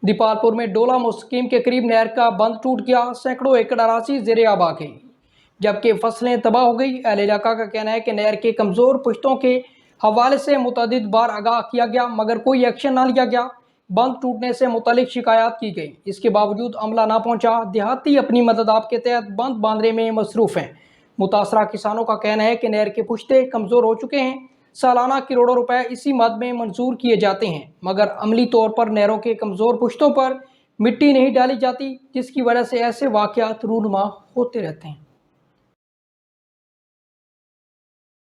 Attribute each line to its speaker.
Speaker 1: दीपालपुर में डोला मुस्तकीम के करीब नहर का बंद टूट गया, सैकड़ों एकड़ अराजी ज़ेरे आब आ गई, जबकि फसलें तबाह हो गई। अहले इलाका का कहना है कि नहर के कमज़ोर पुश्तों के हवाले से मुतअद्दिद बार आगाह किया गया, मगर कोई एक्शन ना लिया गया। बंद टूटने से मुतल्लिक शिकायत की गई, इसके बावजूद अमला ना पहुंचा। देहाती अपनी मदद आपके तहत बंद बांधने में मसरूफ़ हैं। मुतासरा किसानों का कहना है कि नहर के पुश्ते कमज़ोर हो चुके हैं। सालाना करोड़ों रुपए इसी मद में मंजूर किए जाते हैं, मगर अमली तौर पर नहरों के कमज़ोर पुश्तों पर मिट्टी नहीं डाली जाती, जिसकी वजह से ऐसे वाक़यात रूनुमा होते रहते हैं।